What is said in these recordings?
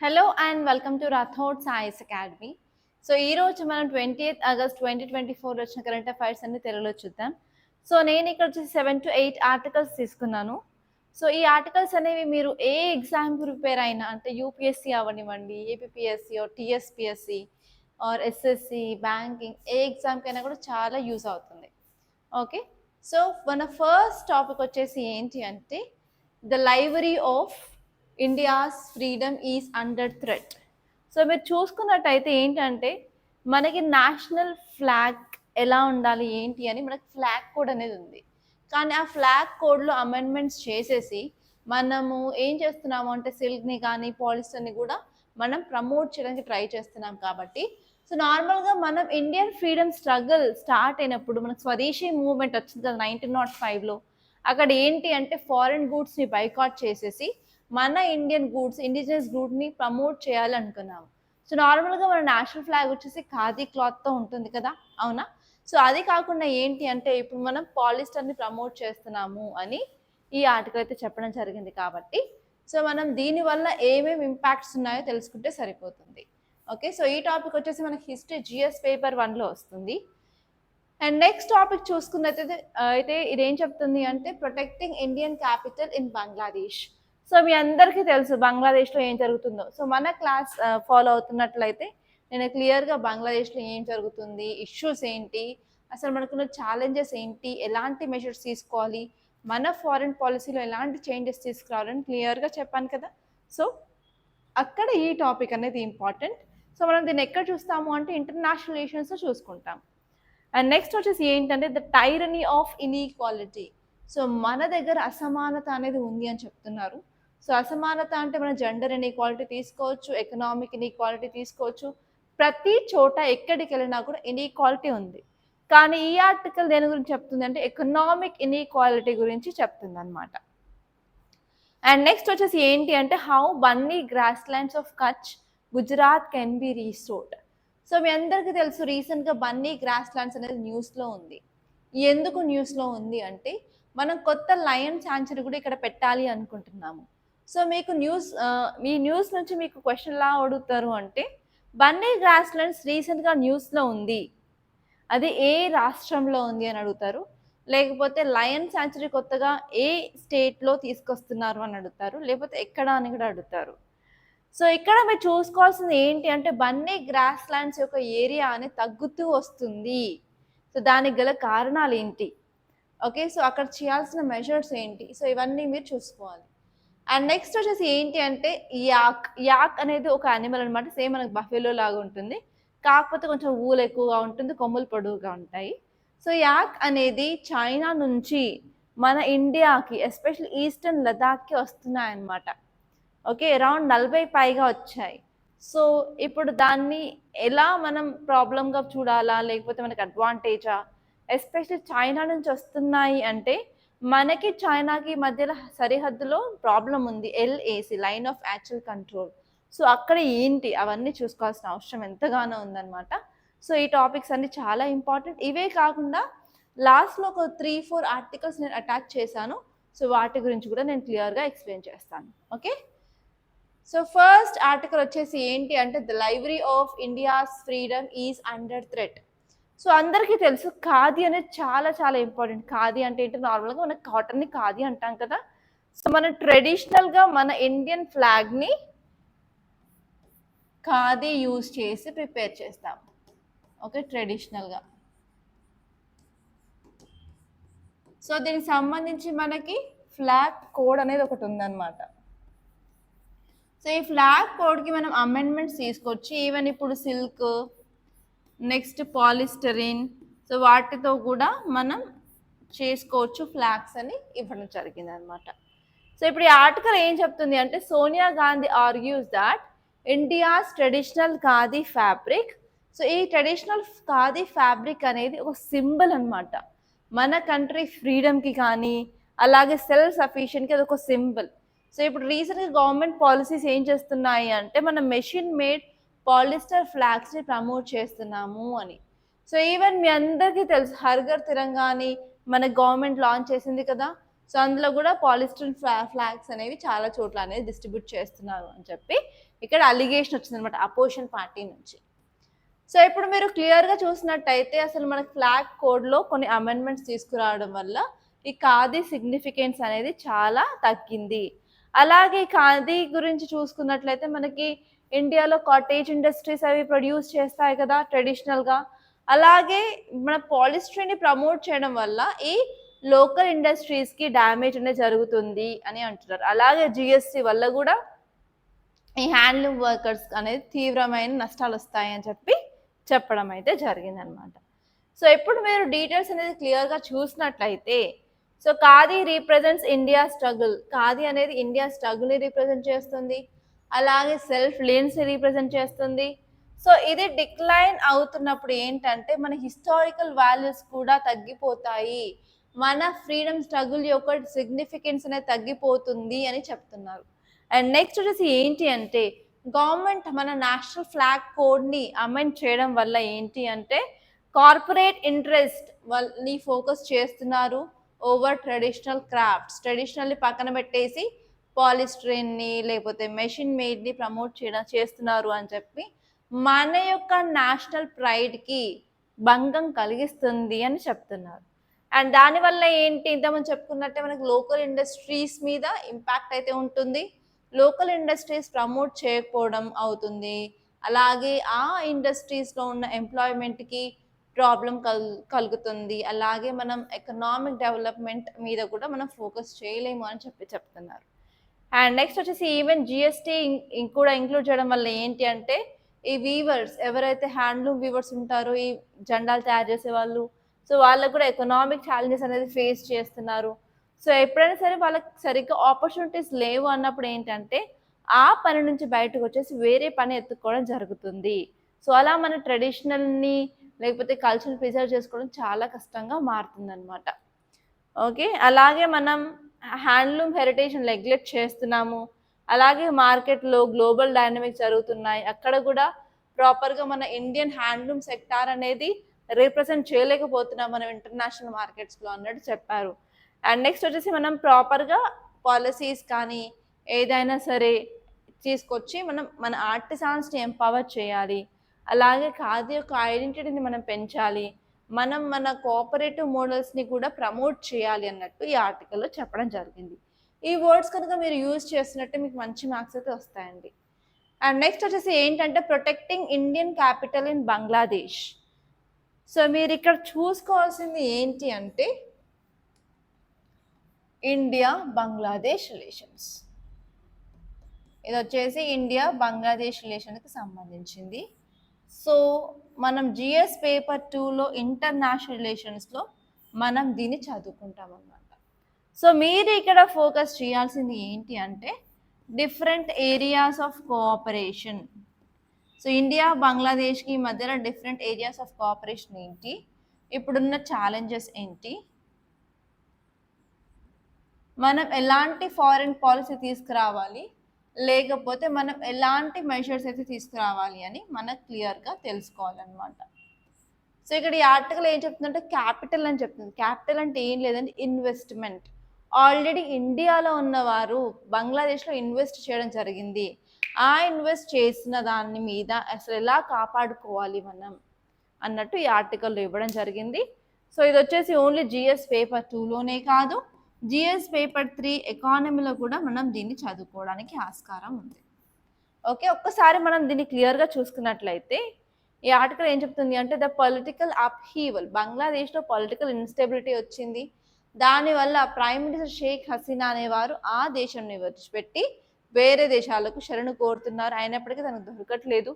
Hello and welcome to Rathod science academy. So ఈరోజు మనం 20th August 2024 వచ్చిన కరెంట్ అఫైర్స్ అన్ని తెలుగులో చూద్దాం. సో నేను ఇక్కడ వచ్చేసి 7 to 8 ఆర్టికల్స్ తీసుకున్నాను. సో ఈ ఆర్టికల్స్ అనేవి మీరు ఏ ఎగ్జామ్ ప్రిపేర్ అయినా అంటే యూపీఎస్సీ అవనివ్వండి, APPSC or TSPSC or SSC banking ఏ ఎగ్జామ్కైనా కూడా చాలా యూజ్ అవుతుంది. ఓకే, సో మన ఫస్ట్ టాపిక్ వచ్చేసి ఏంటి అంటే the library of India's freedom is under threat. So మీరు చూసుకున్నట్టయితే ఏంటంటే మనకి నేషనల్ ఫ్లాగ్ ఎలా ఉండాలి ఏంటి అని మనకి ఫ్లాగ్ కోడ్ అనేది ఉంది. కానీ ఆ ఫ్లాగ్ కోడ్లో అమెండ్మెంట్స్ చేసేసి మనము ఏం చేస్తున్నాము అంటే సిల్క్ని కానీ పాలిస్టర్ని కూడా మనం ప్రమోట్ చేయడానికి ట్రై చేస్తున్నాం. కాబట్టి సో నార్మల్గా మనం ఇండియన్ ఫ్రీడమ్ స్ట్రగుల్ స్టార్ట్ అయినప్పుడు మనకు స్వదేశీ మూవ్మెంట్ వచ్చింది కదా 1905లో. అక్కడ ఏంటి అంటే ఫారిన్ గూడ్స్ని బైకాట్ చేసేసి మన ఇండియన్ గూడ్స్ ఇండిజినస్ గూడ్ని ప్రమోట్ చేయాలి అనుకున్నాము. సో నార్మల్గా మన నేషనల్ ఫ్లాగ్ వచ్చేసి ఖాదీ క్లాత్తో ఉంటుంది కదా, అవునా? సో అది కాకుండా ఏంటి అంటే ఇప్పుడు మనం పాలిస్టర్ని ప్రమోట్ చేస్తున్నాము అని ఈ ఆర్టికల్ అయితే చెప్పడం జరిగింది. కాబట్టి సో మనం దీనివల్ల ఏమేమి ఇంపాక్ట్స్ ఉన్నాయో తెలుసుకుంటే సరిపోతుంది. ఓకే, సో ఈ టాపిక్ వచ్చేసి మనకి హిస్టరీ జిఎస్ పేపర్ 1లో వస్తుంది. అండ్ నెక్స్ట్ టాపిక్ చూసుకున్నట్టయితే అయితే ఇదేం చెప్తుంది అంటే protecting Indian capital in Bangladesh. So మీ అందరికీ తెలుసు బంగ్లాదేశ్లో ఏం జరుగుతుందో. సో మన క్లాస్ ఫాలో అవుతున్నట్లయితే నేను క్లియర్గా బంగ్లాదేశ్లో ఏం జరుగుతుంది, ఇష్యూస్ ఏంటి, అసలు మనకున్న ఛాలెంజెస్ ఏంటి, ఎలాంటి మెజర్స్ తీసుకోవాలి, మన ఫారిన్ పాలసీలో ఎలాంటి చేంజెస్ తీసుకురావాలని క్లియర్గా చెప్పాను కదా. సో అక్కడ ఈ టాపిక్ అనేది ఇంపార్టెంట్. సో మనం దీన్ని ఎక్కడ చూస్తాము అంటే ఇంటర్నేషనల్ రిలేషన్స్లో చూసుకుంటాం. అండ్ నెక్స్ట్ వచ్చేసి ఏంటంటే ద టైరనీ ఆఫ్ ఇన్ఈక్వాలిటీ. సో మన దగ్గర అసమానత అనేది ఉంది అని చెప్తున్నారు. సో అసమానత అంటే మన జెండర్ ఇన్ఈక్వాలిటీ తీసుకోవచ్చు, ఎకనామిక్ ఇన్ఈక్వాలిటీ తీసుకోవచ్చు. ప్రతి చోట ఎక్కడికి వెళ్ళినా కూడా ఇన్ఈక్వాలిటీ ఉంది. కానీ ఈ ఆర్టికల్ దేని గురించి చెప్తుంది అంటే ఎకనామిక్ ఇన్ఈక్వాలిటీ గురించి చెప్తుంది అనమాట. అండ్ నెక్స్ట్ వచ్చేసి ఏంటి అంటే how Banni grasslands of Kutch Gujarat can be restored. So మీ అందరికీ తెలుసు రీసెంట్గా బన్నీ గ్రాస్ ల్యాండ్స్ అనేది న్యూస్లో ఉంది. ఎందుకు న్యూస్లో ఉంది అంటే మనం కొత్త లయన్ శాంచురీ కూడా ఇక్కడ పెట్టాలి అనుకుంటున్నాము. సో మీకు మీ న్యూస్ నుంచి మీకు క్వశ్చన్ ఎలా అడుగుతారు అంటే బన్నీ గ్రాస్ ల్యాండ్స్ రీసెంట్గా న్యూస్లో ఉంది, అది ఏ రాష్ట్రంలో ఉంది అని అడుగుతారు. లేకపోతే లయన్ శాంచురీ కొత్తగా ఏ స్టేట్లో తీసుకొస్తున్నారు అని అడుగుతారు. లేకపోతే ఎక్కడ అని కూడా అడుగుతారు. సో ఇక్కడ మీరు చూసుకోవాల్సింది ఏంటి అంటే బన్నీ గ్రాస్ ల్యాండ్స్ యొక్క ఏరియా అనేది తగ్గుతూ వస్తుంది. సో దానికి గల కారణాలు ఏంటి, ఓకే, సో అక్కడ చేయాల్సిన మెజర్స్ ఏంటి, సో ఇవన్నీ మీరు చూసుకోవాలి. అండ్ నెక్స్ట్ వచ్చేసి ఏంటి అంటే యాక్ అనేది ఒక యానిమల్ అనమాట. సేమ్ మనకు బఫెలో లాగా ఉంటుంది, కాకపోతే కొంచెం ఊలు ఎక్కువగా ఉంటుంది, కొమ్ములు పొడవుగా ఉంటాయి. సో యాక్ అనేది చైనా నుంచి మన ఇండియాకి ఎస్పెషల్లీ ఈస్టర్న్ లదాఖ్కి వస్తున్నాయన్నమాట. ఓకే, అరౌండ్ 40 పైగా వచ్చాయి. సో ఇప్పుడు దాన్ని ఎలా మనం ప్రాబ్లంగా చూడాలా లేకపోతే మనకి అడ్వాంటేజా? ఎస్పెషల్లీ చైనా నుంచి వస్తున్నాయి అంటే మనకి చైనాకి మధ్యలో సరిహద్దులో ప్రాబ్లం ఉంది, LAC line of actual control. So అక్కడ ఏంటి అవన్నీ చూసుకోవాల్సిన అవసరం ఎంతగానో ఉందన్నమాట. సో ఈ టాపిక్స్ అన్ని చాలా ఇంపార్టెంట్. ఇవే కాకుండా లాస్ట్లో ఒక 3-4 ఆర్టికల్స్ నేను అటాచ్ చేశాను. సో వాటి గురించి కూడా నేను క్లియర్గా ఎక్స్ప్లెయిన్ చేస్తాను. ఓకే, సో ఫస్ట్ ఆర్టికల్ వచ్చేసి ఏంటి అంటే the library of India's freedom is under threat. So అందరికీ తెలుసు ఖాదీ అనేది చాలా చాలా ఇంపార్టెంట్. ఖాదీ అంటే ఏంటి, నార్మల్గా మన కాటన్ని ఖాదీ అంటాం కదా. సో మన ట్రెడిషనల్గా మన ఇండియన్ ఫ్లాగ్ని ఖాదీ యూజ్ చేసి ప్రిపేర్ చేస్తాం. ఓకే, ట్రెడిషనల్గా. సో దీనికి సంబంధించి మనకి ఫ్లాగ్ కోడ్ అనేది ఒకటి ఉందన్నమాట. సో ఈ ఫ్లాగ్ కోడ్కి మనం అమెండ్మెంట్స్ తీసుకొచ్చి ఈవెన్ ఇప్పుడు సిల్క్, నెక్స్ట్ పాలిస్టరిన్, సో వాటితో కూడా మనం చేసుకోవచ్చు ఫ్లాగ్స్ అని ఇవ్వడం జరిగింది అనమాట. సో ఇప్పుడు ఈ ఆర్టికల్ ఏం చెప్తుంది అంటే Sonia Gandhi argues that India's traditional khadi fabric. So ఈ ట్రెడిషనల్ ఖాదీ ఫ్యాబ్రిక్ అనేది ఒక సింబల్ అనమాట, మన కంట్రీ ఫ్రీడమ్కి కానీ అలాగే సెల్ఫ్ సఫిషియెంట్కి అది ఒక సింబల్. సో ఇప్పుడు రీసెంట్గా గవర్నమెంట్ పాలసీస్ ఏం చేస్తున్నాయి అంటే మనం మెషిన్ మేడ్ పాలిస్టర్ ఫ్లాగ్స్ని ప్రమోట్ చేస్తున్నాము అని. సో ఈవెన్ మీ అందరికీ తెలుసు హర్ఘర్ తిరంగాని మన గవర్నమెంట్ లాంచ్ చేసింది కదా. సో అందులో కూడా పాలిస్టిరిన్ ఫ్లాగ్స్ అనేవి చాలా చోట్ల అనేది డిస్ట్రిబ్యూట్ చేస్తున్నారు అని చెప్పి ఇక్కడ అలిగేషన్ వచ్చిందనమాట అపోజిషన్ పార్టీ నుంచి. సో ఇప్పుడు మీరు క్లియర్గా చూసినట్టయితే అసలు మనకి ఫ్లాగ్ కోడ్లో కొన్ని అమెండ్మెంట్స్ తీసుకురావడం వల్ల ఈ ఖాదీ సిగ్నిఫికెన్స్ అనేది చాలా తగ్గింది. అలాగే ఖాదీ గురించి చూసుకున్నట్లయితే మనకి ఇండియాలో కాటేజ్ ఇండస్ట్రీస్ అవి ప్రొడ్యూస్ చేస్తాయి కదా ట్రెడిషనల్గా. అలాగే మన పాలిస్ట్రీని ప్రమోట్ చేయడం వల్ల ఈ లోకల్ ఇండస్ట్రీస్కి డ్యామేజ్ అనేది జరుగుతుంది అని అంటున్నారు. అలాగే జిఎస్టీ వల్ల కూడా ఈ హ్యాండ్లూమ్ వర్కర్స్ అనేది తీవ్రమైన నష్టాలు వస్తాయని చెప్పడం అయితే జరిగిందనమాట. సో ఇప్పుడు మీరు డీటెయిల్స్ అనేది క్లియర్గా చూసినట్లయితే so khadi represents India struggle. Khadi అనేది ఇండియా స్ట్రగుల్ని రీప్రజెంట్ చేస్తుంది. అలాగే సెల్ఫ్ లీన్స్ని రీప్రజెంట్ చేస్తుంది. సో ఇది డిక్లైన్ అవుతున్నప్పుడు ఏంటంటే మన హిస్టారికల్ వాల్యూస్ కూడా తగ్గిపోతాయి, మన ఫ్రీడమ్ స్ట్రగుల్ యొక్క సిగ్నిఫికెన్స్ అనేది తగ్గిపోతుంది అని చెప్తున్నారు. అండ్ నెక్స్ట్ వచ్చేసి ఏంటి అంటే గవర్నమెంట్ మన నేషనల్ ఫ్లాగ్ కోడ్ని అమెండ్ చేయడం వల్ల ఏంటి అంటే కార్పొరేట్ ఇంట్రెస్ట్ వాళ్ళని ఫోకస్ చేస్తున్నారు ఓవర్ ట్రెడిషనల్ క్రాఫ్ట్స్. ట్రెడిషనల్ని పక్కన పెట్టేసి పాలిస్ట్రీన్ని లేకపోతే మెషిన్ మేడ్ని ప్రమోట్ చేస్తున్నారు అని చెప్పి మన యొక్క నేషనల్ ప్రైడ్కి భంగం కలిగిస్తుంది అని చెప్తున్నారు. అండ్ దానివల్ల ఏంటి ఇంతకుముందు చెప్పుకున్నట్టే మనకి లోకల్ ఇండస్ట్రీస్ మీద ఇంపాక్ట్ అయితే ఉంటుంది. లోకల్ ఇండస్ట్రీస్ ప్రమోట్ చేయకపోవడం అవుతుంది. అలాగే ఆ ఇండస్ట్రీస్లో ఉన్న ఎంప్లాయ్మెంట్కి ప్రాబ్లం కలుగుతుంది. అలాగే మనం ఎకనామిక్ డెవలప్మెంట్ మీద కూడా మనం ఫోకస్ చేయలేము అని చెప్తున్నారు. అండ్ నెక్స్ట్ వచ్చేసి ఈవెన్ జిఎస్టీ కూడా ఇంక్లూడ్ చేయడం వల్ల ఏంటి అంటే ఈ వీవర్స్ ఎవరైతే హ్యాండ్లూమ్ వీవర్స్ ఉంటారో ఈ జెండాలు తయారు చేసే వాళ్ళు, సో వాళ్ళకు కూడా ఎకనామిక్ ఛాలెంజెస్ అనేది ఫేస్ చేస్తున్నారు. సో ఎప్పుడైనా సరే వాళ్ళకి సరిగ్గా ఆపర్చునిటీస్ లేవు అన్నప్పుడు ఏంటంటే ఆ పని నుంచి బయటకు వచ్చేసి వేరే పని ఎత్తుక్కోవడం జరుగుతుంది. సో అలా మన ట్రెడిషనల్ని లేకపోతే కల్చర్ని ప్రిజర్వ్ చేసుకోవడం చాలా కష్టంగా మారుతుందన్నమాట. ఓకే, అలాగే మనం హ్యాండ్లూమ్ హెరిటేజ్ని నెగ్లెక్ట్ చేస్తున్నాము. అలాగే మార్కెట్లో గ్లోబల్ డైనమిక్స్ జరుగుతున్నాయి, అక్కడ కూడా ప్రాపర్గా మన ఇండియన్ హ్యాండ్లూమ్ సెక్టార్ అనేది రీప్రజెంట్ చేయలేకపోతున్నాం మనం ఇంటర్నేషనల్ మార్కెట్స్లో అన్నట్టు చెప్పారు. అండ్ నెక్స్ట్ వచ్చేసి మనం ప్రాపర్గా పాలసీస్ కానీ ఏదైనా సరే తీసుకొచ్చి మనం మన ఆర్టిసాన్స్ని ఎంపవర్ చేయాలి. అలాగే ఖాదీ యొక్క ఐడెంటిటీని మనం పెంచాలి, మనం మన కోఆపరేటివ్ మోడల్స్ని కూడా ప్రమోట్ చేయాలి అన్నట్టు ఈ ఆర్టికల్లో చెప్పడం జరిగింది. ఈ వర్డ్స్ కనుక మీరు యూజ్ చేస్తున్నట్టే మీకు మంచి మార్క్స్ అయితే వస్తాయండి. అండ్ నెక్స్ట్ వచ్చేసి ఏంటంటే protecting Indian capital in Bangladesh. So మీరు ఇక్కడ చూసుకోవాల్సింది ఏంటి అంటే ఇండియా బంగ్లాదేశ్ రిలేషన్స్. ఇది వచ్చేసి ఇండియా బంగ్లాదేశ్ రిలేషన్కి సంబంధించింది. సో మనం జిఎస్ పేపర్ 2లో ఇంటర్నేషనల్ రిలేషన్స్లో మనం దీన్ని చదువుకుంటాం అన్నమాట. సో మీరు ఇక్కడ ఫోకస్ చేయాల్సింది ఏంటి అంటే different areas of cooperation. So India బంగ్లాదేశ్కి మధ్యలో డిఫరెంట్ ఏరియాస్ ఆఫ్ కోఆపరేషన్ ఏంటి, ఇప్పుడున్న ఛాలెంజెస్ ఏంటి, మనం ఎలాంటి ఫారిన్ పాలసీ తీసుకురావాలి, లేకపోతే మనం ఎలాంటి మెషర్స్ అయితే తీసుకురావాలి అని మనకు క్లియర్గా తెలుసుకోవాలన్నమాట. సో ఇక్కడ ఈ ఆర్టికల్ ఏం చెప్తుందంటే క్యాపిటల్ అని చెప్తుంది. క్యాపిటల్ అంటే ఏం లేదంటే ఇన్వెస్ట్మెంట్. ఆల్రెడీ ఇండియాలో ఉన్నవారు బంగ్లాదేశ్లో ఇన్వెస్ట్ చేయడం జరిగింది, ఆ ఇన్వెస్ట్ చేసిన దాని మీద అసలు ఎలా కాపాడుకోవాలి మనం అన్నట్టు ఈ ఆర్టికల్లో ఇవ్వడం జరిగింది. సో ఇది వచ్చేసి ఓన్లీ జిఎస్ పేపర్ 2లోనే కాదు, జిఎస్ పేపర్ 3 ఎకానమీలో కూడా మనం దీన్ని చదువుకోవడానికి ఆస్కారం ఉంది. ఓకే, ఒక్కసారి మనం దీన్ని క్లియర్గా చూసుకున్నట్లయితే ఈ ఆర్టికల్ ఏం చెప్తుంది అంటే ద పొలిటికల్ అప్హీవల్. బంగ్లాదేశ్లో పొలిటికల్ ఇన్స్టెబిలిటీ వచ్చింది, దానివల్ల ప్రైమ్ మినిస్టర్ షేక్ హసీనా అనేవారు ఆ దేశంని విడిచిపెట్టి వేరే దేశాలకు శరణు కోరుతున్నారు, అయినప్పటికీ తనకు దొరకట్లేదు.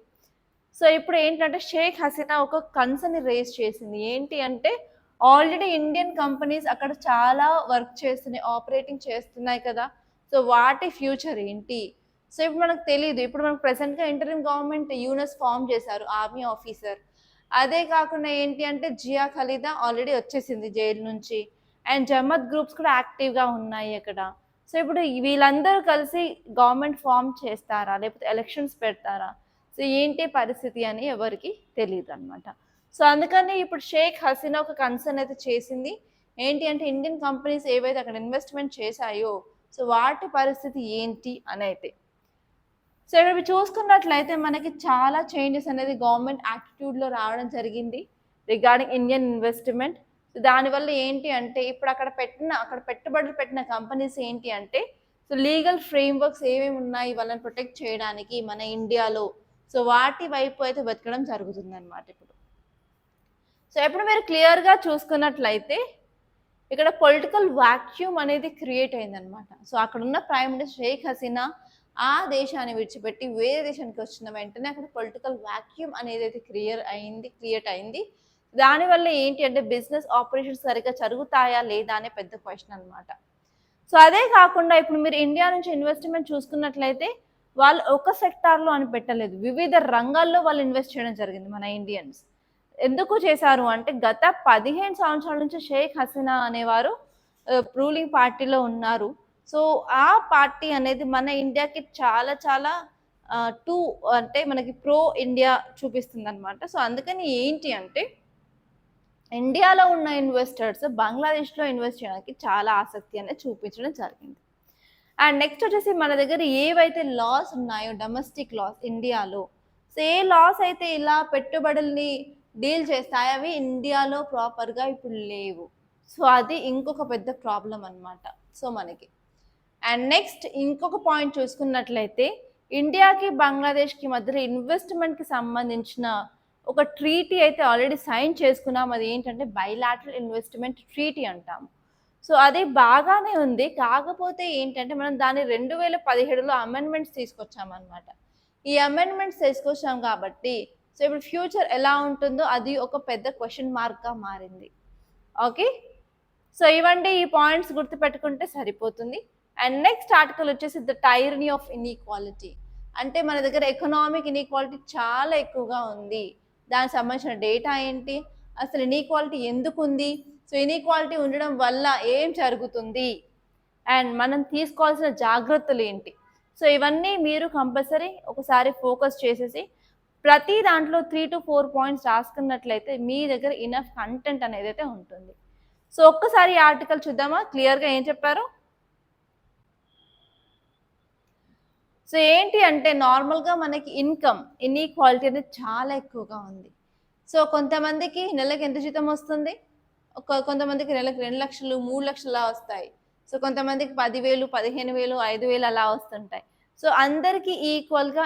సో ఇప్పుడు ఏంటంటే షేక్ హసీనా ఒక కన్సర్న్ రేస్ చేసింది. ఏంటి అంటే ఆల్రెడీ ఇండియన్ కంపెనీస్ అక్కడ చాలా వర్క్ చేస్తున్నాయి, ఆపరేటింగ్ చేస్తున్నాయి కదా, సో వాటి ఫ్యూచర్ ఏంటి. సో ఇప్పుడు మనకు తెలియదు. ఇప్పుడు మనకు ప్రెసెంట్గా ఇంటరిమ్ గవర్నమెంట్ యూనస్ ఫామ్ చేశారు, ఆర్మీ ఆఫీసర్. అదే కాకుండా ఏంటి అంటే జియా ఖలీదా ఆల్రెడీ వచ్చేసింది జైలు నుంచి, అండ్ జమత్ గ్రూప్స్ కూడా యాక్టివ్గా ఉన్నాయి అక్కడ. సో ఇప్పుడు వీళ్ళందరూ కలిసి గవర్నమెంట్ ఫామ్ చేస్తారా లేకపోతే ఎలక్షన్స్ పెడతారా, సో ఏంటి పరిస్థితి అని ఎవరికి తెలియదు అనమాట. సో అందుకని ఇప్పుడు షేక్ హసీనా ఒక కన్సర్న్ అయితే చేసింది, ఏంటి అంటే ఇండియన్ కంపెనీస్ ఏవైతే అక్కడ ఇన్వెస్ట్మెంట్ చేశాయో సో వాటి పరిస్థితి ఏంటి అని అయితే. సో ఇక్కడ చూసుకున్నట్లయితే మనకి చాలా చేంజెస్ అనేది గవర్నమెంట్ యాటిట్యూడ్లో రావడం జరిగింది రిగార్డింగ్ ఇండియన్ ఇన్వెస్ట్మెంట్. దానివల్ల ఏంటి అంటే ఇప్పుడు అక్కడ పెట్టుబడులు పెట్టిన కంపెనీస్ ఏంటి అంటే సో లీగల్ ఫ్రేమ్వర్క్స్ ఏమేమి ఉన్నాయి వాళ్ళని ప్రొటెక్ట్ చేయడానికి మన ఇండియాలో, సో వాటి వైపు అయితే వెతకడం జరుగుతుంది అనమాట ఇప్పుడు. సో ఇప్పుడు మీరు క్లియర్గా చూసుకున్నట్లయితే ఇక్కడ పొలిటికల్ వాక్యూమ్ అనేది క్రియేట్ అయిందనమాట. సో అక్కడ ఉన్న ప్రైమ్ మినిస్టర్ షేక్ హసీనా ఆ దేశాన్ని విడిచిపెట్టి వేరే దేశానికి వచ్చిన వెంటనే అక్కడ పొలిటికల్ వాక్యూమ్ అనేది అయితే క్రియేట్ అయింది. దానివల్ల ఏంటి అంటే బిజినెస్ ఆపరేషన్స్ సరిగ్గా జరుగుతాయా లేదా అనే పెద్ద క్వశ్చన్ అనమాట. సో అదే కాకుండా ఇప్పుడు మీరు ఇండియా నుంచి ఇన్వెస్ట్మెంట్ చూసుకున్నట్లయితే వాళ్ళు ఒక సెక్టార్లో అని పెట్టలేదు, వివిధ రంగాల్లో వాళ్ళు ఇన్వెస్ట్ చేయడం జరిగింది మన ఇండియన్స్. ఎందుకు చేశారు అంటే గత 15 సంవత్సరాల నుంచి షేక్ హసీనా అనేవారు రూలింగ్ పార్టీలో ఉన్నారు. సో ఆ పార్టీ అనేది మన ఇండియాకి చాలా చాలా అంటే మనకి ప్రో ఇండియా చూపిస్తుంది అనమాట. సో అందుకని ఏంటి అంటే ఇండియాలో ఉన్న ఇన్వెస్టర్స్ బంగ్లాదేశ్లో ఇన్వెస్ట్ చేయడానికి చాలా ఆసక్తి అనేది చూపించడం జరిగింది. అండ్ నెక్స్ట్ వచ్చేసి మన దగ్గర ఏవైతే లాస్ ఉన్నాయో డొమెస్టిక్ లాస్ ఇండియాలో, సో ఏ లాస్ అయితే ఇలా పెట్టుబడుల్ని డీల్ చేస్తాయి అవి ఇండియాలో ప్రాపర్గా ఇప్పుడు లేవు. సో అది ఇంకొక పెద్ద ప్రాబ్లం అనమాట సో మనకి. అండ్ నెక్స్ట్ ఇంకొక పాయింట్ చూసుకున్నట్లయితే ఇండియాకి బంగ్లాదేశ్కి మధ్యలో ఇన్వెస్ట్మెంట్కి సంబంధించిన ఒక ట్రీటీ అయితే ఆల్రెడీ సైన్ చేసుకున్నాం. అది ఏంటంటే బైలాటరల్ ఇన్వెస్ట్మెంట్ ట్రీటీ అంటాము. సో అది బాగానే ఉంది, కాకపోతే ఏంటంటే మనం దాన్ని 2017లో అమెండ్మెంట్స్ తీసుకొచ్చామన్నమాట. ఈ అమెండ్మెంట్స్ తీసుకొచ్చాం కాబట్టి సో ఇప్పుడు ఫ్యూచర్ ఎలా ఉంటుందో అది ఒక పెద్ద క్వశ్చన్ మార్క్గా మారింది. ఓకే, సో ఇవండి ఈ పాయింట్స్ గుర్తుపెట్టుకుంటే సరిపోతుంది. అండ్ నెక్స్ట్ ఆర్టికల్ వచ్చేసి ద టైరనీ ఆఫ్ ఇన్ఈక్వాలిటీ. అంటే మన దగ్గర ఎకనామిక్ ఇన్ఈక్వాలిటీ చాలా ఎక్కువగా ఉంది, దానికి సంబంధించిన డేటా ఏంటి, అసలు ఇన్ఈక్వాలిటీ ఎందుకు ఉంది, సో ఇన్ఈక్వాలిటీ ఉండడం వల్ల ఏం జరుగుతుంది, అండ్ మనం తీసుకోవాల్సిన జాగ్రత్తలు ఏంటి. సో ఇవన్నీ మీరు కంపల్సరీ ఒకసారి ఫోకస్ చేసేసి ప్రతి దాంట్లో 3 to 4 పాయింట్స్ రాసుకున్నట్లయితే మీ దగ్గర ఇనఫ్ కంటెంట్ అనేది అయితే ఉంటుంది. సో ఒక్కసారి ఈ ఆర్టికల్ చూద్దామా క్లియర్గా ఏం చెప్పారు. సో ఏంటి అంటే నార్మల్గా మనకి ఇన్కమ్ ఇన్ఈక్వాలిటీ అనేది చాలా ఎక్కువగా ఉంది. సో కొంతమందికి నెలకు ఎంత జీతం వస్తుంది, కొంతమందికి నెలకు 2 లక్షలు 3 లక్షలు వస్తాయి. సో కొంతమందికి 10,000 15,000 5,000 అలా వస్తుంటాయి. సో అందరికీ ఈక్వల్గా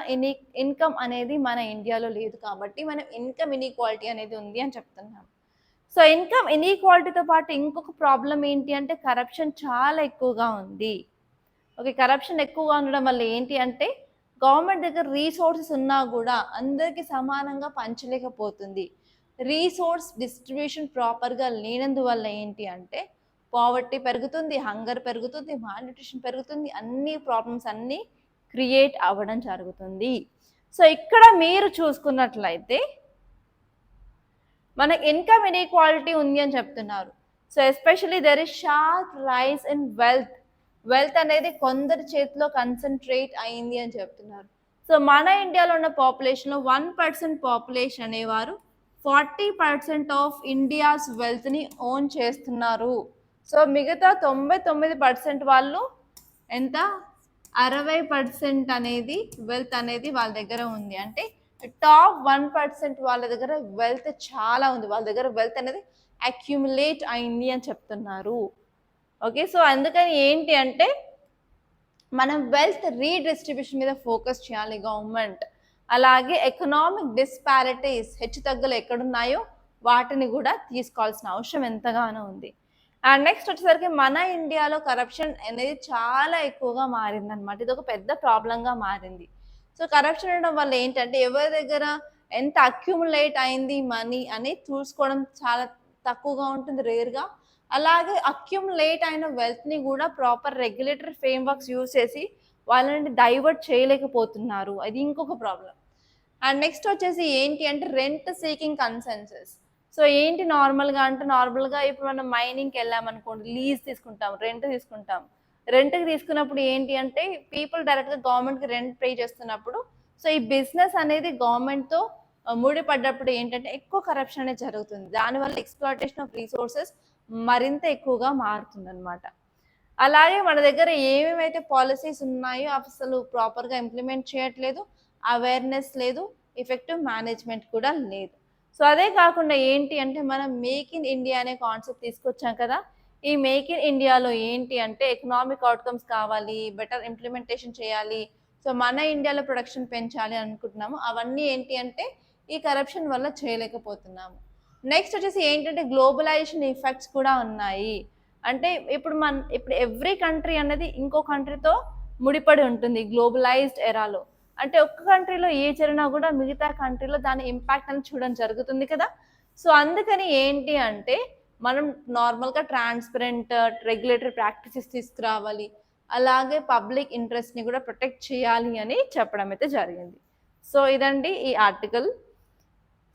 ఇన్కమ్ అనేది మన ఇండియాలో లేదు కాబట్టి మనం ఇన్కమ్ ఇన్ఈక్వాలిటీ అనేది ఉంది అని చెప్తున్నాం. సో ఇన్కమ్ ఇన్ఈక్వాలిటీతో పాటు ఇంకొక ప్రాబ్లం ఏంటి అంటే కరప్షన్ చాలా ఎక్కువగా ఉంది. ఓకే, కరప్షన్ ఎక్కువగా ఉండడం వల్ల ఏంటి అంటే గవర్నమెంట్ దగ్గర రీసోర్సెస్ ఉన్నా కూడా అందరికీ సమానంగా పంచలేకపోతుంది. రీసోర్స్ డిస్ట్రిబ్యూషన్ ప్రాపర్గా లేనందువల్ల ఏంటి అంటే పావర్టీ పెరుగుతుంది, హంగర్ పెరుగుతుంది, మాల్న్యూట్రిషన్ పెరుగుతుంది, అన్ని ప్రాబ్లమ్స్ అన్నీ క్రియేట్ అవ్వడం జరుగుతుంది. సో ఇక్కడ మీరు చూసుకున్నట్లయితే మనకి ఇన్కమ్ ఇన్ఈక్వాలిటీ ఉంది అని చెప్తున్నారు. So especially there is sharp rise in wealth అనేది కొందరి చేతిలో కన్సన్ట్రేట్ అయింది అని చెప్తున్నారు. సో మన ఇండియాలో ఉన్న పాపులేషన్లో 1% పాపులేషన్ అనేవారు 40% ఆఫ్ ఇండియాస్ వెల్త్ని ఓన్ చేస్తున్నారు. సో మిగతా 99% వాళ్ళు ఎంత 60% అనేది వెల్త్ అనేది వాళ్ళ దగ్గర ఉంది. అంటే టాప్ 1% వాళ్ళ దగ్గర వెల్త్ చాలా ఉంది, వాళ్ళ దగ్గర వెల్త్ అనేది అక్యుములేట్ అయింది అని చెప్తున్నారు. ఓకే, సో అందుకని ఏంటి అంటే మనం వెల్త్ రీడిస్ట్రిబ్యూషన్ మీద ఫోకస్ చేయాలి గవర్నమెంట్. అలాగే ఎకనామిక్ డిస్పారిటీస్ హెచ్చుతగ్గులు ఎక్కడున్నాయో వాటిని కూడా తీసుకోవాల్సిన అవసరం ఎంతగానో ఉంది. అండ్ నెక్స్ట్ వచ్చేసరికి మన ఇండియాలో కరప్షన్ అనేది చాలా ఎక్కువగా మారిందనమాట. ఇది ఒక పెద్ద ప్రాబ్లంగా మారింది. సో కరప్షన్ ఉండడం వల్ల ఏంటంటే ఎవరి దగ్గర ఎంత అక్యుములేట్ అయింది మనీ అని చూసుకోవడం చాలా తక్కువగా ఉంటుంది, రేర్గా. అలాగే అక్యుములేట్ అయిన వెల్త్ని కూడా ప్రాపర్ రెగ్యులేటరీ ఫ్రేమ్వర్క్స్ యూజ్ చేసి వాళ్ళని డైవర్ట్ చేయలేకపోతున్నారు, అది ఇంకొక ప్రాబ్లం. అండ్ నెక్స్ట్ వచ్చేసి ఏంటి అంటే రెంట్ సీకింగ్ కన్సెన్సెస్. సో ఏంటి నార్మల్గా ఇప్పుడు మనం మైనింగ్కి వెళ్ళామనుకోండి, లీజ్ తీసుకుంటాం, రెంట్కి తీసుకున్నప్పుడు ఏంటి అంటే పీపుల్ డైరెక్ట్గా గవర్నమెంట్కి రెంట్ పే చేస్తున్నప్పుడు సో ఈ బిజినెస్ అనేది గవర్నమెంట్తో ముడిపడ్డప్పుడు ఏంటంటే ఎక్కువ కరప్షన్ అనేది జరుగుతుంది. దానివల్ల ఎక్స్ప్లాయిటేషన్ ఆఫ్ రీసోర్సెస్ మరింత ఎక్కువగా మారుతుందన్నమాట. అలాగే మన దగ్గర ఏమేమైతే పాలిసీస్ ఉన్నాయో అసలు ప్రాపర్‌గా ఇంప్లిమెంట్ చేయట్లేదు. అవేర్‌నెస్ లేదు. ఎఫెక్టివ్ మేనేజ్‌మెంట్ కూడా లేదు. సో, అదే కాకుండా ఏంటి అంటే మనం మేక్ ఇన్ ఇండియా అనే కాన్సెప్ట్ తీసుకొచ్చాం కదా! ఈ మేక్ ఇన్ ఇండియాలో ఏంటి అంటే ఎకనామిక్ ఔట్‌కమ్స్ కావాలి, బెటర్ ఇంప్లిమెంటేషన్ చేయాలి. సో, మన ఇండియాలో ప్రొడక్షన్ పెంచాలి అనుకుంటున్నాము. అవన్నీ ఏంటి అంటే ఈ కరప్షన్ వల్ల చేయలేకపోతున్నాము. నెక్స్ట్ వచ్చేసి ఏంటంటే గ్లోబలైజేషన్ ఎఫెక్ట్స్ కూడా ఉన్నాయి. అంటే ఇప్పుడు ఎవ్రీ కంట్రీ అనేది ఇంకో కంట్రీతో ముడిపడి ఉంటుంది గ్లోబలైజ్డ్ ఎరాలో. అంటే ఒక్క కంట్రీలో ఏ జరిగినా కూడా మిగతా కంట్రీలో దాని ఇంపాక్ట్ అనేది చూడడం జరుగుతుంది కదా! సో, అందుకని ఏంటి అంటే మనం నార్మల్‌గా ట్రాన్స్‌పరెంట్ రెగ్యులేటరీ ప్రాక్టీసెస్ తీసుకురావాలి. అలాగే పబ్లిక్ ఇంట్రెస్ట్‌ని కూడా ప్రొటెక్ట్ చేయాలి అని చెప్పడం అయితే జరిగింది. సో, ఇదండి ఈ ఆర్టికల్.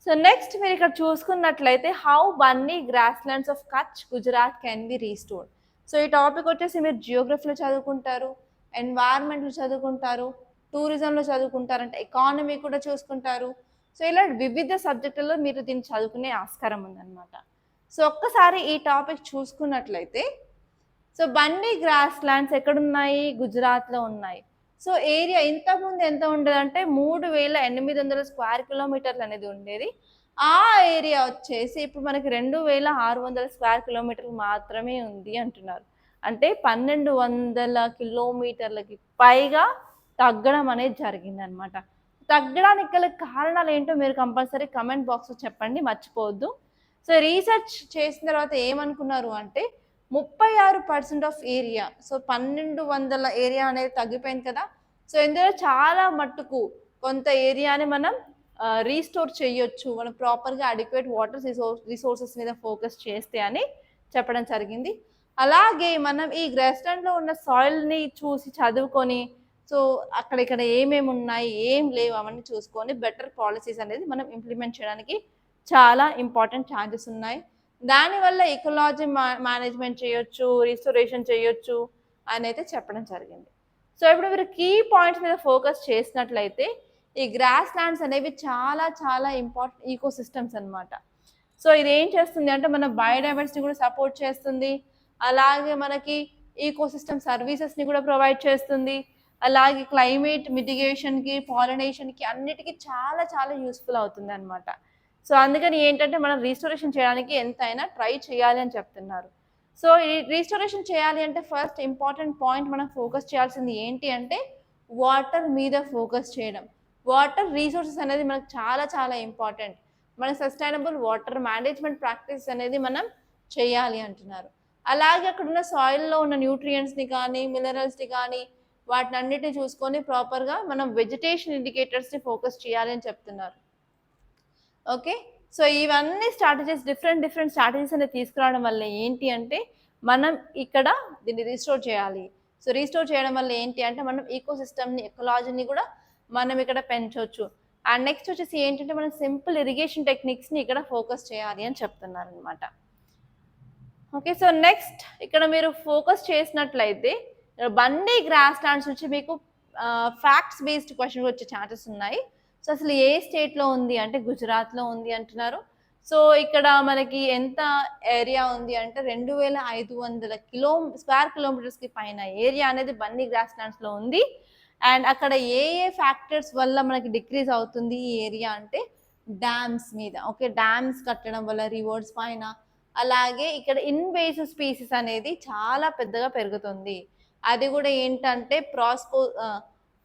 సో, నెక్స్ట్ మీరిక్కడ చూసుకున్నట్లయితే how Bunny గ్రాస్‌లాండ్స్ of Kutch, Gujarat can be restored. So, ఈ టాపిక్ వచ్చేసి మీరు జియోగ్రఫీలో చదువుకుంటారు, ఎన్వైర్న్‌మెంట్‌లో చదువుకుంటారు, టూరిజంలో చదువుకుంటారు, అంటే ఎకానమీ కూడా చూసుకుంటారు. సో, ఇలా వివిధ సబ్జెక్టుల్లో మీరు దీన్ని చదువుకునే ఆస్కారం ఉందన్నమాట. సో, ఒక్కసారి ఈ టాపిక్ చూసుకున్నట్లయితే సో, బన్నీ గ్రాస్‌లాండ్స్ ఎక్కడున్నాయి? గుజరాత్‌లో ఉన్నాయి. సో, ఏరియా ఇంతకుముందు ఎంత ఉండేదంటే 3800 స్క్వేర్ కిలోమీటర్లు అనేది ఉండేది. ఆ ఏరియా వచ్చేసి ఇప్పుడు మనకి 2600 స్క్వేర్ కిలోమీటర్లు మాత్రమే ఉంది అంటున్నారు. అంటే 1200 కిలోమీటర్లకి పైగా తగ్గడం అనేది జరిగిందనమాట. తగ్గడానికి గల కారణాలేంటో మీరు కంపల్సరీ కామెంట్ బాక్స్‌లో చెప్పండి మర్చిపోవద్దు. సో, రీసెర్చ్ చేసిన తర్వాత ఏమనుకున్నారు అంటే 36% ఆఫ్ ఏరియా. సో, 1200 ఏరియా అనేది తగ్గిపోయింది కదా! సో, ఇందులో చాలా మట్టుకు కొంత ఏరియాని మనం రీస్టోర్ చేయొచ్చు. మనం ప్రాపర్‌గా అడిక్వేట్ వాటర్ రిసోర్సెస్ మీద ఫోకస్ చేస్తే అని చెప్పడం జరిగింది. అలాగే మనం ఈ గ్రాస్‌లాండ్‌లో ఉన్న సాయిల్‌ని చూసి చదువుకొని, సో, అక్కడిక్కడ ఏమేమున్నాయి, ఏం లేవు అవన్నీ చూసుకొని బెటర్ పాలిసీస్ అనేది మనం ఇంప్లిమెంట్ చేయడానికి చాలా ఇంపార్టెంట్ ఛాన్సెస్ ఉన్నాయి. దానివల్ల ఎకాలజీ మేనేజ్‌మెంట్ చేయొచ్చు, రిస్టోరేషన్ చేయొచ్చు అనైతే చెప్పడం జరిగింది. సో, ఇప్పుడు మీరు కీ పాయింట్స్ మీద ఫోకస్ చేసినట్లయితే, ఈ గ్రాస్ ల్యాండ్స్ అనేవి చాలా చాలా ఇంపార్టెంట్ ఈకోసిస్టమ్స్ అన్నమాట. సో, ఇదేం చేస్తుంది అంటే మన బయోడైవర్సిటీ కూడా సపోర్ట్ చేస్తుంది. అలాగే మనకి ఈకోసిస్టమ్ సర్వీసెస్‌ని కూడా ప్రొవైడ్ చేస్తుంది. అలాగే క్లైమేట్ మిటిగేషన్‌కి, పాలినేషన్‌కి అన్నిటికి చాలా చాలా యూజ్‌ఫుల్ అవుతుందన్నమాట. సో, అందుకని ఏంటంటే మనం రిస్టోరేషన్ చేయడానికి ఎంతైనా ట్రై చేయాలి అని చెప్తున్నారు. సో, ఈ రిస్టోరేషన్ చేయాలి అంటే ఫస్ట్ ఇంపార్టెంట్ పాయింట్ మనం ఫోకస్ చేయాల్సింది ఏంటి అంటే వాటర్ మీద ఫోకస్ చేయడం. వాటర్ రిసోర్సెస్ అనేది మనకు చాలా చాలా ఇంపార్టెంట్. మన సస్టైనబుల్ వాటర్ మేనేజ్‌మెంట్ ప్రాక్టీస్ అనేది మనం చేయాలి అంటున్నారు. అలాగే అక్కడున్న సాయిల్‌లో ఉన్న న్యూట్రియంట్స్‌ని కానీ, మినరల్స్‌ని కానీ వాటినన్నిటిని చూసుకొని ప్రాపర్‌గా మనం వెజిటేషన్ ఇండికేటర్స్‌ని ఫోకస్ చేయాలి అని చెప్తున్నారు. ఓకే. సో, ఇవన్నీ డిఫరెంట్ స్ట్రాటజీస్ అనేది తీసుకురావడం వల్ల ఏంటి అంటే, మనం ఇక్కడ దీన్ని రిస్టోర్ చేయాలి. సో, రిస్టోర్ చేయడం వల్ల ఏంటి అంటే, మనం ఎకోసిస్టమ్‌ని, ఎకాలజీని కూడా మనం ఇక్కడ పెంచొచ్చు. అండ్ నెక్స్ట్ వచ్చేసి ఏంటంటే, మనం సింపుల్ ఇరిగేషన్ టెక్నిక్స్‌ని ఇక్కడ ఫోకస్ చేయాలి అని చెప్తున్నారనమాట. ఓకే. సో, నెక్స్ట్ ఇక్కడ మీరు ఫోకస్ చేసినట్లయితే, బండి గ్రాస్ ల్యాండ్స్ నుంచి మీకు ఫ్యాక్ట్స్ బేస్డ్ క్వెషన్ వచ్చే ఛాన్సెస్ ఉన్నాయి. సో, అసలు ఏ స్టేట్‌లో ఉంది అంటే గుజరాత్‌లో ఉంది అంటున్నారు. సో, ఇక్కడ మనకి ఎంత ఏరియా ఉంది అంటే 2500 స్క్వేర్ కిలోమీటర్స్‌కి పైన ఏరియా అనేది బన్నీ గ్రాస్ ల్యాండ్స్‌లో ఉంది. అండ్ అక్కడ ఏ ఫ్యాక్టర్స్ వల్ల మనకి డిక్రీజ్ అవుతుంది ఈ ఏరియా అంటే డ్యామ్స్ మీద. ఓకే. డ్యామ్స్ కట్టడం వల్ల రివర్స్ పైన, అలాగే ఇక్కడ ఇన్వేసివ్ స్పీసీస్ అనేది చాలా పెద్దగా పెరుగుతుంది. అది గూడా ఏంటంటే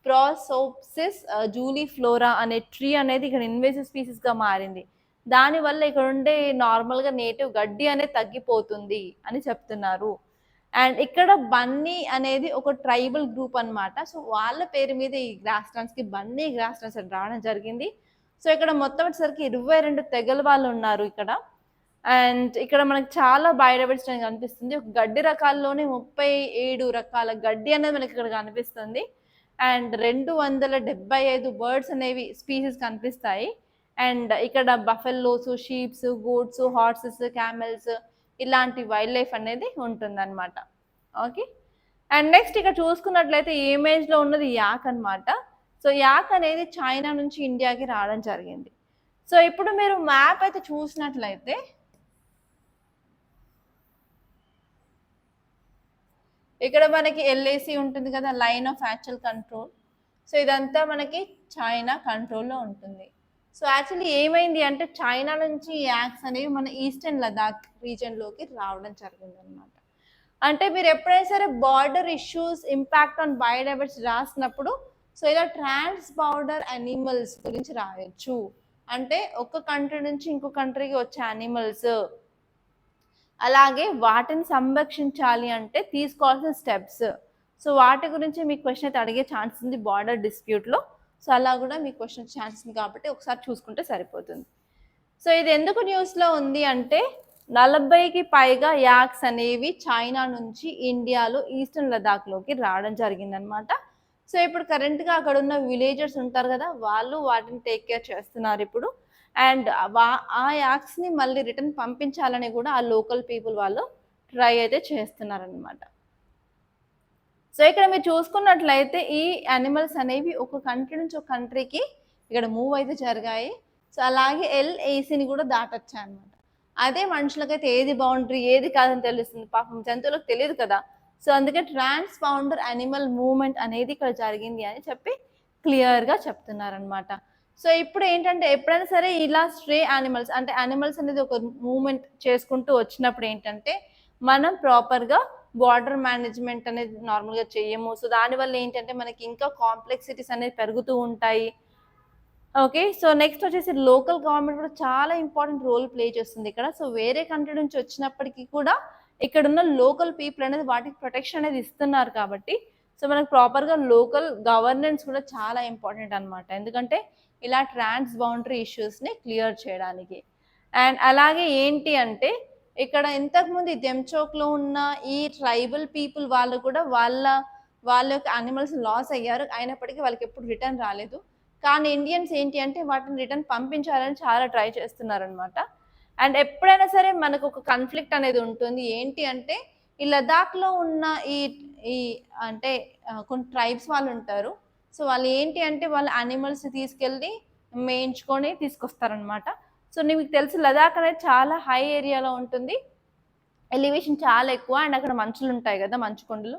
ప్రాసోప్సిస్ జూలిఫ్లోరా అనే ట్రీ అనేది ఇక్కడ ఇన్వేసివ్ స్పీసీస్‌గా మారింది. దానివల్ల ఇక్కడుండే నార్మల్‌గా నేటివ్ గడ్డి అనేది తగ్గిపోతుంది అని చెప్తున్నారు. అండ్ ఇక్కడ బన్నీ అనేది ఒక ట్రైబల్ గ్రూప్ అన్నమాట. సో, వాళ్ళ పేరు మీద ఈ గ్రాస్ ల్యాండ్స్‌కి బన్నీ గ్రాస్ ల్యాండ్స్ అని రావడం జరిగింది. సో, ఇక్కడ మొత్తం వచ్చేసరికి 22 తెగల వాళ్ళున్నారు ఇక్కడ. అండ్ ఇక్కడ మనకు చాలా బయోడైవర్సిటీ అనేది కనిపిస్తుంది. ఒక గడ్డి రకాల్లోనే 37 రకాల గడ్డి అనేది మనకిక్కడ కనిపిస్తుంది. అండ్ 275 బర్డ్స్ అనేవి స్పీసీస్ కనిపిస్తాయి. అండ్ ఇక్కడ buffaloes, sheeps, goats, horses, camels ఇలాంటి వైల్డ్ లైఫ్ అనేది ఉంటుందన్నమాట. ఓకే. అండ్ నెక్స్ట్ ఇక్కడ చూసుకున్నట్లయితే ఈ ఇమేజ్‌లో ఉన్నది యాక్ అన్నమాట. సో, యాక్ అనేది చైనా నుంచి ఇండియాకి రావడం జరిగింది. సో, ఇప్పుడు మీరు మ్యాప్ అయితే చూసినట్లయితే ఇక్కడ మనకి ఎల్ఏసి ఉంటుంది కదా, line of actual control. So ఇదంతా మనకి చైనా కంట్రోల్లో ఉంటుంది. సో యాక్చువల్లీ ఏమైంది అంటే చైనా నుంచి ఈ యాక్ట్స్ అనేవి మన ఈస్టర్న్ లదాఖ్ రీజన్లోకి రావడం జరిగిందనమాట. అంటే మీరు ఎప్పుడైనా సరే border issues impact on biodiversity రాసినప్పుడు సో ఇలా ట్రాన్స్ బార్డర్ అనిమల్స్ గురించి రాయొచ్చు. అంటే ఒక కంట్రీ నుంచి ఇంకో కంట్రీకి వచ్చే అనిమల్స్, అలాగే వాటిని సంరక్షించాలి అంటే తీసుకోవాల్సిన స్టెప్స్. సో వాటి గురించి మీకు క్వశ్చన్ అయితే అడిగే ఛాన్స్ ఉంది బార్డర్ డిస్ప్యూట్లో. సో అలా కూడా మీకు క్వశ్చన్ ఛాన్స్ ఉంది కాబట్టి ఒకసారి చూసుకుంటే సరిపోతుంది. సో ఇది ఎందుకు న్యూస్లో ఉంది అంటే 40కి పైగా యాక్స్ అనేవి చైనా నుంచి ఇండియాలో ఈస్టర్న్ లదాఖ్లోకి రావడం జరిగిందనమాట. సో ఇప్పుడు కరెంట్గా అక్కడ ఉన్న విలేజర్స్ ఉంటారు కదా, వాళ్ళు వాటిని టేక్ కేర్ చేస్తున్నారు ఇప్పుడు. అండ్ ఆ యాక్స్ని మళ్ళీ రిటర్న్ పంపించాలని కూడా ఆ లోకల్ పీపుల్ వాళ్ళు ట్రై అయితే చేస్తున్నారనమాట. సో ఇక్కడ మీరు చూసుకున్నట్లయితే ఈ యానిమల్స్ అనేవి ఒక కంట్రీ నుంచి ఒక కంట్రీకి ఇక్కడ మూవ్ అయితే జరిగాయి. సో అలాగే ఎల్ఏసిని కూడా దాటొచ్చాయి అనమాట. అదే మనుషులకైతే ఏది బౌండరీ ఏది కాదని తెలుస్తుంది, పాపం జంతువులకు తెలియదు కదా. సో అందుకే ట్రాన్స్ బౌండర్ యానిమల్ మూవ్మెంట్ అనేది ఇక్కడ జరిగింది అని చెప్పి క్లియర్గా చెప్తున్నారనమాట. సో ఇప్పుడు ఏంటంటే ఎప్పుడైనా సరే ఇలా స్ట్రే యానిమల్స్ అంటే యానిమల్స్ అనేది ఒక మూవ్మెంట్ చేసుకుంటూ వచ్చినప్పుడు ఏంటంటే మనం ప్రాపర్గా బార్డర్ మేనేజ్మెంట్ అనేది నార్మల్గా చేయము. సో దానివల్ల ఏంటంటే మనకి ఇంకా కాంప్లెక్సిటీస్ అనేది పెరుగుతూ ఉంటాయి. ఓకే, సో నెక్స్ట్ వచ్చేసి లోకల్ గవర్నమెంట్ కూడా చాలా ఇంపార్టెంట్ రోల్ ప్లే చేస్తుంది ఇక్కడ. సో వేరే కంట్రీ నుంచి వచ్చినప్పటికీ కూడా ఇక్కడ ఉన్న లోకల్ పీపుల్ అనేది వాటికి ప్రొటెక్షన్ అనేది ఇస్తున్నారు కాబట్టి సో మనకు ప్రాపర్గా లోకల్ గవర్నెన్స్ కూడా చాలా ఇంపార్టెంట్ అనమాట. ఎందుకంటే ఇలా ట్రాన్స్ బౌండరీ ఇష్యూస్ని క్లియర్ చేయడానికి. అండ్ అలాగే ఏంటి అంటే ఇక్కడ ఇంతకుముందు దెమ్చోక్లో ఉన్న ఈ ట్రైబల్ పీపుల్ వాళ్ళు కూడా వాళ్ళ యొక్క యానిమల్స్ లాస్ అయ్యారు, అయినప్పటికీ వాళ్ళకి ఎప్పుడు రిటర్న్ రాలేదు. కానీ ఇండియన్స్ ఏంటి అంటే వాటిని రిటర్న్ పంపించాలని చాలా ట్రై చేస్తున్నారనమాట. అండ్ ఎప్పుడైనా సరే మనకు ఒక కాన్ఫ్లిక్ట్ అనేది ఉంటుంది. ఏంటి అంటే ఈ లదాఖ్లో ఉన్న ఈ అంటే కొన్ని ట్రైబ్స్ వాళ్ళు ఉంటారు. సో వాళ్ళు ఏంటి అంటే వాళ్ళ యానిమల్స్ తీసుకెళ్ళి మేయించుకొని తీసుకొస్తారనమాట. సో మీకు తెలుసు లదాఖ్ అనేది చాలా హై ఏరియాలో ఉంటుంది, ఎలివేషన్ చాలా ఎక్కువ, అండ్ అక్కడ మంచులు ఉంటాయి కదా, మంచు కొండలు.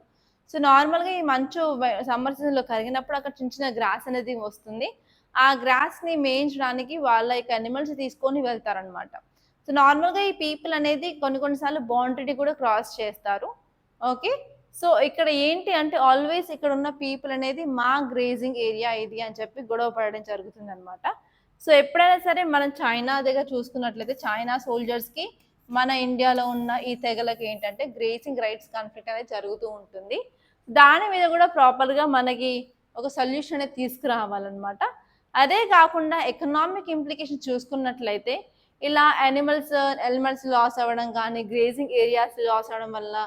సో నార్మల్గా ఈ మంచు సమ్మర్ సీజన్లో కరిగినప్పుడు అక్కడ చిన్న చిన్న గ్రాస్ అనేది వస్తుంది. ఆ గ్రాస్ని మేయించడానికి వాళ్ళ యొక్క అనిమల్స్ తీసుకొని వెళ్తారనమాట. సో నార్మల్గా ఈ పీపుల్ అనేది కొన్నిసార్లు బౌండరీ కూడా క్రాస్ చేస్తారు. ఓకే, సో ఇక్కడ ఏంటి అంటే ఆల్వేస్ ఇక్కడ ఉన్న పీపుల్ అనేది మా గ్రేజింగ్ ఏరియా ఇది అని చెప్పి గొడవ పడడం జరుగుతుంది అనమాట. సో ఎప్పుడైనా సరే మనం చైనా దగ్గర చూసుకున్నట్లయితే చైనా సోల్జర్స్కి మన ఇండియాలో ఉన్న ఈ తెగలకి ఏంటంటే గ్రేజింగ్ రైట్స్ కాన్ఫ్లిక్ట్ అనేది జరుగుతూ ఉంటుంది. దాని మీద కూడా ప్రాపర్గా మనకి ఒక సొల్యూషన్ అనేది తీసుకురావాలన్నమాట. అదే కాకుండా ఎకనామిక్ ఇంప్లికేషన్ చూసుకున్నట్లయితే ఇలా ఎనిమల్స్ లాస్ అవ్వడం కానీ గ్రేజింగ్ ఏరియాస్ లాస్ అవ్వడం వల్ల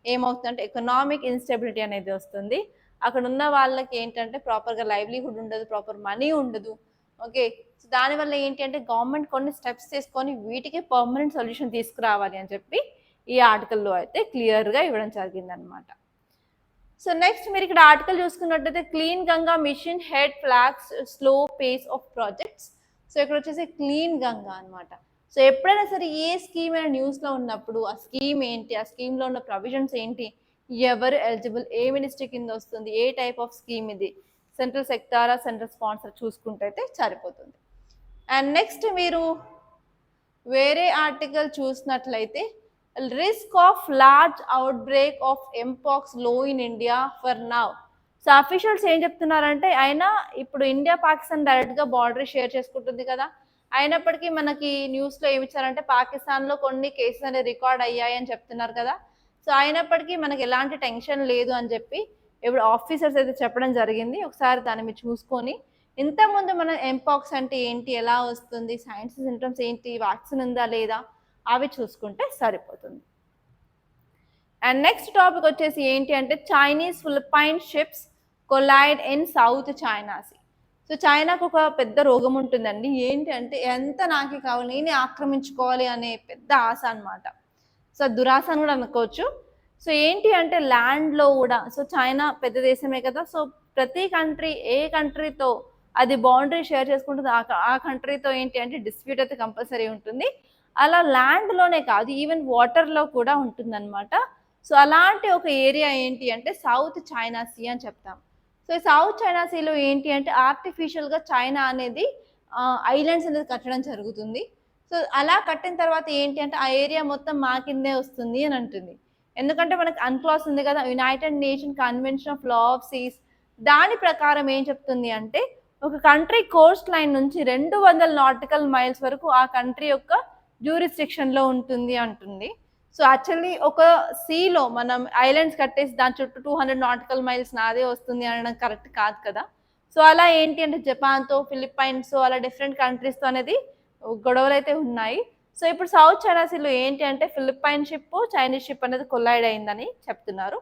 ఏమవుతుందంటే ఎకనామిక్ ఇన్స్టెబిలిటీ అనేది వస్తుంది. అక్కడ ఉన్న వాళ్ళకి ఏంటంటే ప్రాపర్గా లైవ్లీహుడ్ ఉండదు, ప్రాపర్ మనీ ఉండదు. ఓకే, సో దానివల్ల ఏంటి అంటే గవర్నమెంట్ కొన్ని స్టెప్స్ తీసుకొని వీటికి పర్మనెంట్ సొల్యూషన్ తీసుకురావాలి అని చెప్పి ఈ ఆర్టికల్లో అయితే క్లియర్గా ఇవ్వడం జరిగిందనమాట. సో నెక్స్ట్ మీరు ఇక్కడ ఆర్టికల్ చూసుకున్నట్టయితే clean Ganga mission head flags slow pace of projects. So ఇక్కడ వచ్చేసి క్లీన్ గంగా అనమాట. సో ఎప్పుడైనా సరే ఏ స్కీమ్ అయినా న్యూస్లో ఉన్నప్పుడు ఆ స్కీమ్ ఏంటి, ఆ స్కీమ్లో ఉన్న ప్రొవిజన్స్ ఏంటి, ఎవరు ఎలిజిబుల్, ఏ మినిస్ట్రీ కింద వస్తుంది, ఏ టైప్ ఆఫ్ స్కీమ్ ఇది, సెంట్రల్ సెక్టారా సెంట్రల్ స్పాన్సర్ చూసుకుంటే అయితే సరిపోతుంది. అండ్ నెక్స్ట్ మీరు వేరే ఆర్టికల్ చూసినట్లయితే risk of large outbreak of mpox low in India for now. So officials ఏం చెప్తున్నారంటే అయినా ఇప్పుడు ఇండియా పాకిస్తాన్ డైరెక్ట్గా బార్డర్ షేర్ చేసుకుంటుంది కదా, అయినప్పటికీ మనకి న్యూస్లో ఏమి ఇచ్చారంటే పాకిస్తాన్లో కొన్ని కేసెస్ అనేది రికార్డ్ అయ్యాయి అని చెప్తున్నారు కదా. సో అయినప్పటికీ మనకి ఎలాంటి టెన్షన్ లేదు అని చెప్పి ఇప్పుడు ఆఫీసర్స్ అయితే చెప్పడం జరిగింది. ఒకసారి దాన్ని మీరు చూసుకొని ఇంతకుముందు మన ఎంపాక్స్ అంటే ఏంటి, ఎలా వస్తుంది, సైన్స్ సింటమ్స్ ఏంటి, వ్యాక్సిన్ ఉందా లేదా అవి చూసుకుంటే సరిపోతుంది. అండ్ నెక్స్ట్ టాపిక్ వచ్చేసి ఏంటి అంటే Chinese Philippine ships collide in South China Sea. So చైనాకు ఒక పెద్ద రోగం ఉంటుందండి, ఏంటి అంటే ఎంత నాకే కావాలి నేనే ఆక్రమించుకోవాలి అనే పెద్ద ఆశ అనమాట. సో దురాశ అని కూడా అనుకోవచ్చు. సో ఏంటి అంటే ల్యాండ్లో కూడా, సో చైనా పెద్ద దేశమే కదా, సో ప్రతి కంట్రీ ఏ కంట్రీతో అది బౌండరీ షేర్ చేసుకుంటుంది ఆ కంట్రీతో ఏంటి అంటే డిస్ప్యూట్ అయితే కంపల్సరీ ఉంటుంది. అలా ల్యాండ్లోనే కాదు ఈవెన్ వాటర్లో కూడా ఉంటుందన్నమాట. సో అలాంటి ఒక ఏరియా ఏంటి అంటే సౌత్ చైనా సీ అని చెప్తాం. సో ఈ సౌత్ చైనా సీలో ఏంటి అంటే ఆర్టిఫిషియల్‌గా చైనా అనేది ఐలాండ్స్ అనేది కట్టడం జరుగుతుంది. సో అలా కట్టిన తర్వాత ఏంటి అంటే ఆ ఏరియా మొత్తం మా కిందే వస్తుంది అని అంటుంది. ఎందుకంటే మనకు అన్‌క్లాస్ ఉంది కదా! United Nation Convention of Law of Seas దాని ప్రకారం ఏం చెప్తుంది అంటే ఒక కంట్రీ కోస్ట్ లైన్ నుంచి 200 నాటికల్ మైల్స్ వరకు ఆ కంట్రీ యొక్క జ్యూరిస్డిక్షన్‌లో ఉంటుంది అంటుంది. సో, యాక్చువల్లీ ఒక సీలో మనం ఐలాండ్స్ కట్టేసి దాని చుట్టూ 200 నాటికల్ మైల్స్ నాదే వస్తుంది అనడం కరెక్ట్ కాదు కదా! సో, అలా ఏంటి అంటే జపాన్‌తో, ఫిలిప్పైన్స్‌తో అలా డిఫరెంట్ కంట్రీస్‌తో అనేది గొడవలైతే ఉన్నాయి. సో, ఇప్పుడు సౌత్ చైనా సీలో ఏంటి అంటే ఫిలిప్పైన్ షిప్, చైనీస్ షిప్ అనేది కొలైడ్ అయిందని చెప్తున్నారు.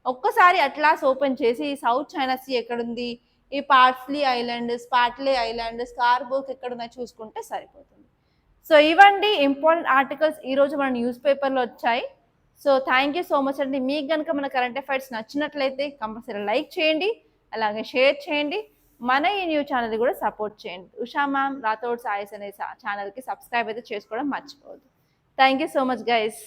ఒక్కసారి అట్లాస్ ఓపెన్ చేసి ఈ సౌత్ చైనా సీ ఎక్కడుంది? ఈ పార్స్లీ ఐలాండ్, స్పాట్లే ఐలాండ్, స్కార్బోక్ ఎక్కడున్నాయో చూసుకుంటే సరిపోతుంది. సో ఇవండి ఇంపార్టెంట్ ఆర్టికల్స్ ఈరోజు మన న్యూస్ పేపర్‌లో వచ్చాయి. So thank you so much అండి. మీకు గనుక మన కరెంట్ అఫైర్స్ నచ్చినట్లయితే కంపల్సరీ లైక్ చేయండి. అలాగే షేర్ చేయండి. మన ఈ న్యూస్ ఛానెల్‌ని కూడా సపోర్ట్ చేయండి. ఉషా మ్యామ్ రాథోడ్ సాయిస్ అనే ఛానెల్‌కి సబ్స్క్రైబ్ అయితే చేసుకోవడం మర్చిపోవద్దు. Thank you so much guys.